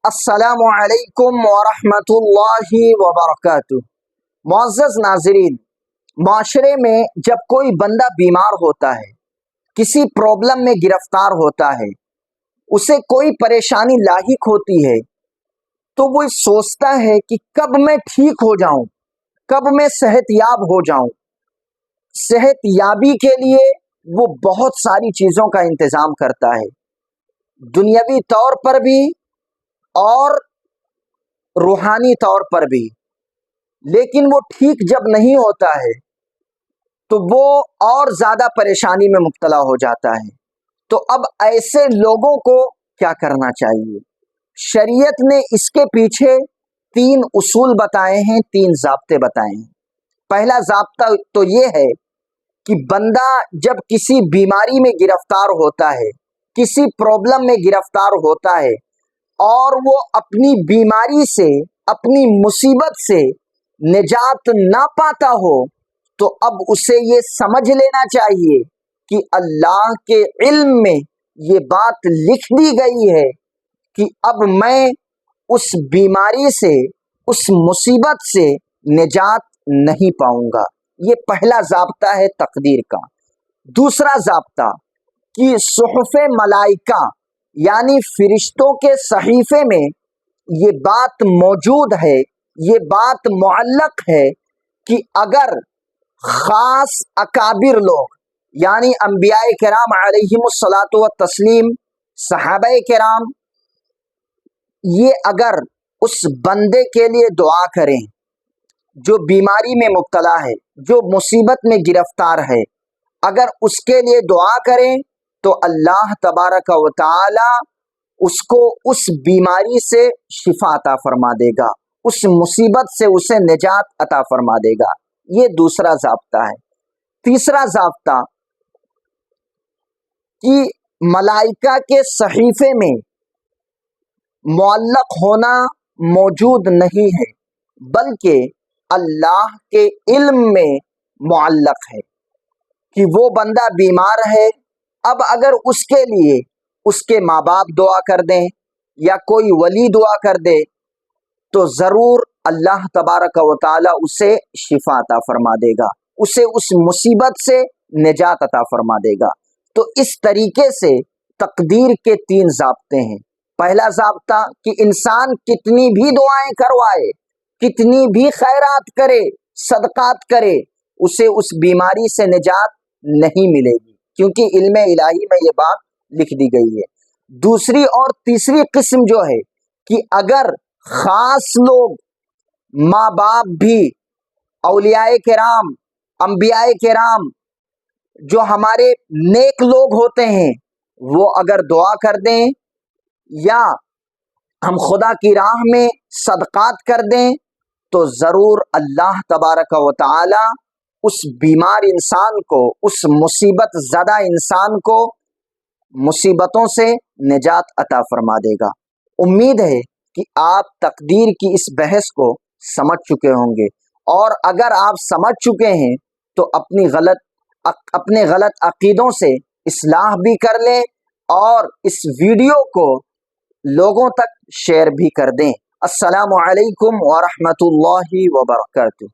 السلام علیکم ورحمۃ اللہ وبرکاتہ۔ معزز ناظرین، معاشرے میں جب کوئی بندہ بیمار ہوتا ہے، کسی پرابلم میں گرفتار ہوتا ہے، اسے کوئی پریشانی لاحق ہوتی ہے، تو وہ سوچتا ہے کہ کب میں ٹھیک ہو جاؤں، کب میں صحت یاب ہو جاؤں۔ صحت یابی کے لیے وہ بہت ساری چیزوں کا انتظام کرتا ہے، دنیاوی طور پر بھی اور روحانی طور پر بھی، لیکن وہ ٹھیک جب نہیں ہوتا ہے تو وہ اور زیادہ پریشانی میں مبتلا ہو جاتا ہے۔ تو اب ایسے لوگوں کو کیا کرنا چاہیے؟ شریعت نے اس کے پیچھے 3 اصول بتائے ہیں، 3 ضابطے بتائے ہیں۔ پہلا ضابطہ تو یہ ہے کہ بندہ جب کسی بیماری میں گرفتار ہوتا ہے، کسی پرابلم میں گرفتار ہوتا ہے اور وہ اپنی بیماری سے، اپنی مصیبت سے نجات نہ پاتا ہو، تو اب اسے یہ سمجھ لینا چاہیے کہ اللہ کے علم میں یہ بات لکھ دی گئی ہے کہ اب میں اس بیماری سے، اس مصیبت سے نجات نہیں پاؤں گا۔ یہ پہلا ضابطہ ہے تقدیر کا۔ دوسرا ضابطہ کہ صحف ملائکہ یعنی فرشتوں کے صحیفے میں یہ بات موجود ہے، یہ بات معلق ہے کہ اگر خاص اکابر لوگ یعنی انبیاء کرام علیہم الصلاۃ والتسلیم، صحابہ کرام، یہ اگر اس بندے کے لیے دعا کریں جو بیماری میں مبتلا ہے، جو مصیبت میں گرفتار ہے، اگر اس کے لیے دعا کریں تو اللہ تبارک و تعالی اس کو اس بیماری سے شفا عطا فرما دے گا، اس مصیبت سے اسے نجات عطا فرما دے گا۔ یہ دوسرا ضابطہ ہے۔ تیسرا ضابطہ کہ ملائکہ کے صحیفے میں معلق ہونا موجود نہیں ہے، بلکہ اللہ کے علم میں معلق ہے کہ وہ بندہ بیمار ہے۔ اب اگر اس کے لیے اس کے ماں باپ دعا کر دیں یا کوئی ولی دعا کر دے تو ضرور اللہ تبارک و تعالی اسے شفا عطا فرما دے گا، اسے اس مصیبت سے نجات عطا فرما دے گا۔ تو اس طریقے سے تقدیر کے 3 ضابطے ہیں۔ پہلا ضابطہ کہ انسان کتنی بھی دعائیں کروائے، کتنی بھی خیرات کرے، صدقات کرے، اسے اس بیماری سے نجات نہیں ملے گی، کیونکہ علم الہی میں یہ بات لکھ دی گئی ہے۔ دوسری اور تیسری قسم جو ہے کہ اگر خاص لوگ، ماں باپ بھی، اولیاء کرام، انبیاء کرام، جو ہمارے نیک لوگ ہوتے ہیں، وہ اگر دعا کر دیں یا ہم خدا کی راہ میں صدقات کر دیں تو ضرور اللہ تبارک و تعالی اس بیمار انسان کو، اس مصیبت زدہ انسان کو مصیبتوں سے نجات عطا فرما دے گا۔ امید ہے کہ آپ تقدیر کی اس بحث کو سمجھ چکے ہوں گے، اور اگر آپ سمجھ چکے ہیں تو اپنے غلط عقیدوں سے اصلاح بھی کر لیں اور اس ویڈیو کو لوگوں تک شیئر بھی کر دیں۔ السلام علیکم ورحمۃ اللہ وبرکاتہ۔